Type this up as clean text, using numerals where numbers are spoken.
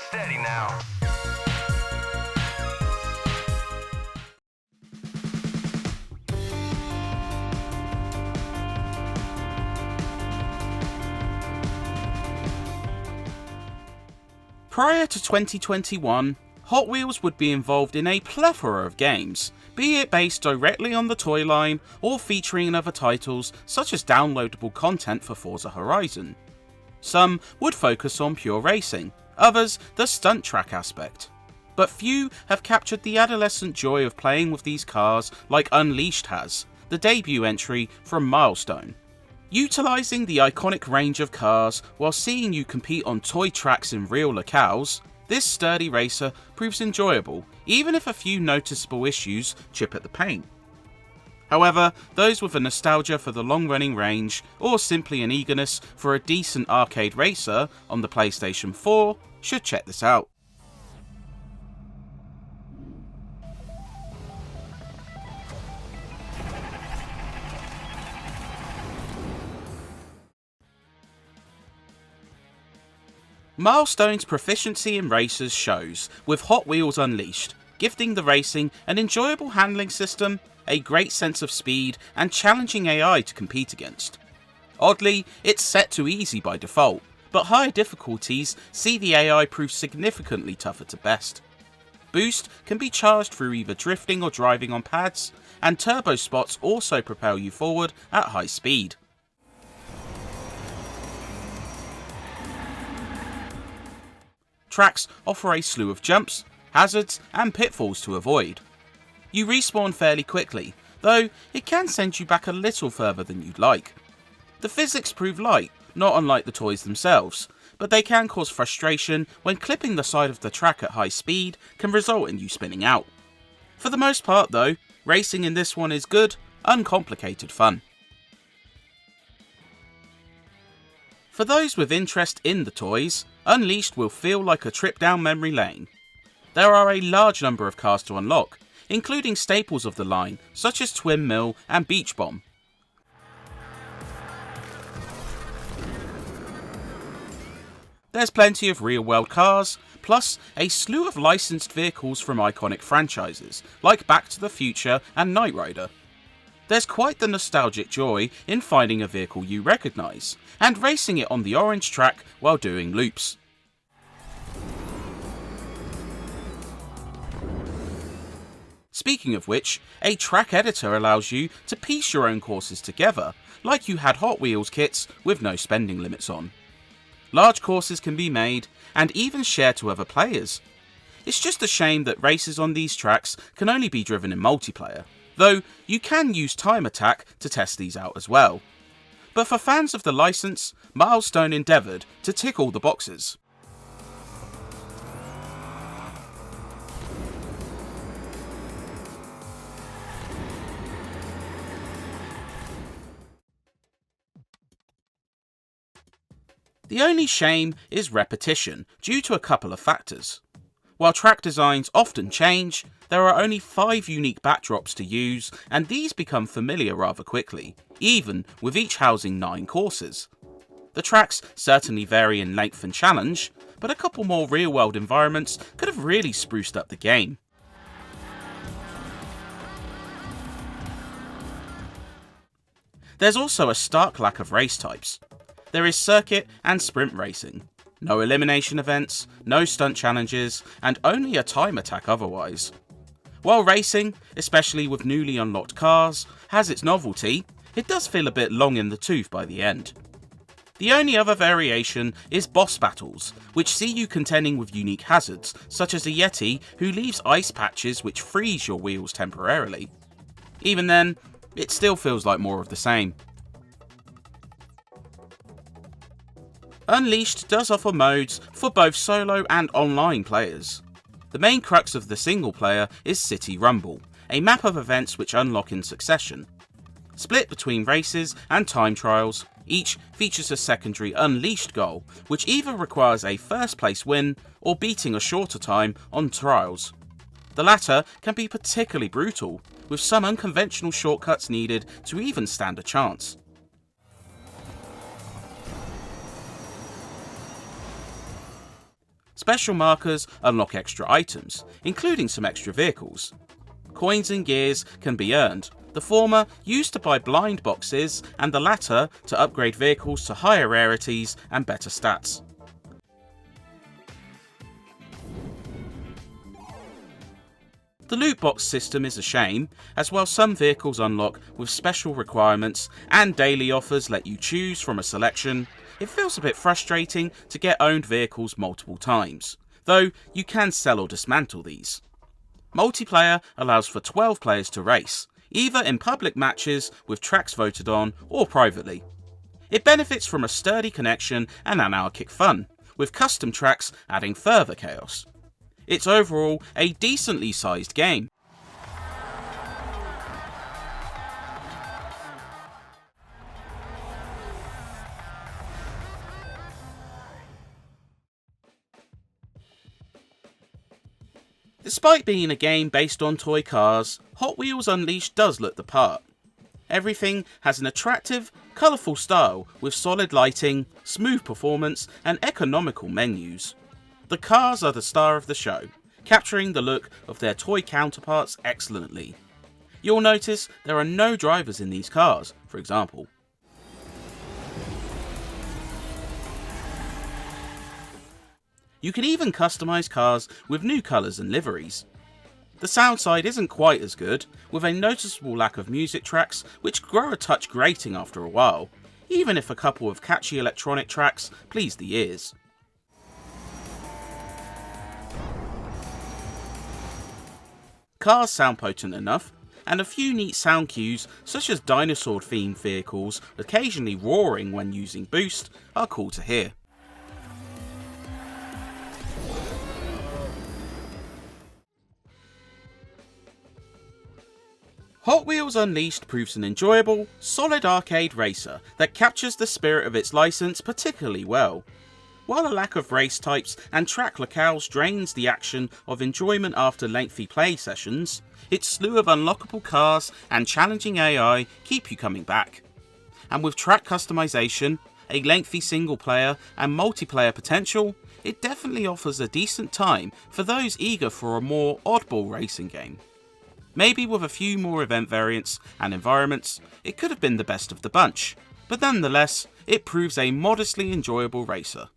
Steady now. Prior to 2021, Hot Wheels would be involved in a plethora of games, be it based directly on the toy line or featuring in other titles such as downloadable content for Forza Horizon. Some would focus on pure racing, others the stunt track aspect. But few have captured the adolescent joy of playing with these cars like Unleashed has, the debut entry from Milestone. Utilising the iconic range of cars while seeing you compete on toy tracks in real locales, this sturdy racer proves enjoyable, even if a few noticeable issues chip at the paint. However, those with a nostalgia for the long-running range, or simply an eagerness for a decent arcade racer on the PlayStation 4, should check this out. Milestone's proficiency in racers shows, with Hot Wheels Unleashed, gifting the racing an enjoyable handling system, a great sense of speed, and challenging AI to compete against. Oddly, it's set to easy by default, but higher difficulties see the AI prove significantly tougher to best. Boost can be charged through either drifting or driving on pads, and turbo spots also propel you forward at high speed. Tracks offer a slew of jumps, hazards, and pitfalls to avoid. You respawn fairly quickly, though it can send you back a little further than you'd like. The physics prove light, not unlike the toys themselves, but they can cause frustration when clipping the side of the track at high speed can result in you spinning out. For the most part though, racing in this one is good, uncomplicated fun. For those with interest in the toys, Unleashed will feel like a trip down memory lane. There are a large number of cars to unlock, including staples of the line such as Twin Mill and Beach Bomb. There's plenty of real-world cars, plus a slew of licensed vehicles from iconic franchises like Back to the Future and Knight Rider. There's quite the nostalgic joy in finding a vehicle you recognise, and racing it on the orange track while doing loops. Speaking of which, a track editor allows you to piece your own courses together, like you had Hot Wheels kits with no spending limits on. Large courses can be made, and even shared to other players. It's just a shame that races on these tracks can only be driven in multiplayer, though you can use Time Attack to test these out as well. But for fans of the license, Milestone endeavoured to tick all the boxes. The only shame is repetition, due to a couple of factors. While track designs often change, there are only 5 unique backdrops to use, and these become familiar rather quickly, even with each housing 9 courses. The tracks certainly vary in length and challenge, but a couple more real-world environments could have really spruced up the game. There's also a stark lack of race types. There is circuit and sprint racing. No elimination events, no stunt challenges, and only a time attack otherwise. While racing, especially with newly unlocked cars, has its novelty, it does feel a bit long in the tooth by the end. The only other variation is boss battles, which see you contending with unique hazards, such as a Yeti who leaves ice patches which freeze your wheels temporarily. Even then, it still feels like more of the same. Unleashed does offer modes for both solo and online players. The main crux of the single player is City Rumble, a map of events which unlock in succession. Split between races and time trials, each features a secondary Unleashed goal, which either requires a first place win or beating a shorter time on trials. The latter can be particularly brutal, with some unconventional shortcuts needed to even stand a chance. Special markers unlock extra items, including some extra vehicles. Coins and gears can be earned, the former used to buy blind boxes and the latter to upgrade vehicles to higher rarities and better stats. The loot box system is a shame, as while some vehicles unlock with special requirements and daily offers let you choose from a selection, it feels a bit frustrating to get owned vehicles multiple times, though you can sell or dismantle these. Multiplayer allows for 12 players to race, either in public matches with tracks voted on or privately. It benefits from a sturdy connection and anarchic fun, with custom tracks adding further chaos. It's overall a decently sized game. Despite being a game based on toy cars, Hot Wheels Unleashed does look the part. Everything has an attractive, colourful style with solid lighting, smooth performance and economical menus. The cars are the star of the show, capturing the look of their toy counterparts excellently. You'll notice there are no drivers in these cars, for example. You can even customise cars with new colours and liveries. The sound side isn't quite as good, with a noticeable lack of music tracks which grow a touch grating after a while, even if a couple of catchy electronic tracks please the ears. Cars sound potent enough, and a few neat sound cues such as dinosaur themed vehicles occasionally roaring when using boost are cool to hear. Hot Wheels Unleashed proves an enjoyable, solid arcade racer that captures the spirit of its license particularly well. While a lack of race types and track locales drains the action of enjoyment after lengthy play sessions, its slew of unlockable cars and challenging AI keep you coming back. And with track customization, a lengthy single player and multiplayer potential, it definitely offers a decent time for those eager for a more oddball racing game. Maybe with a few more event variants and environments, it could have been the best of the bunch, but nonetheless, it proves a modestly enjoyable racer.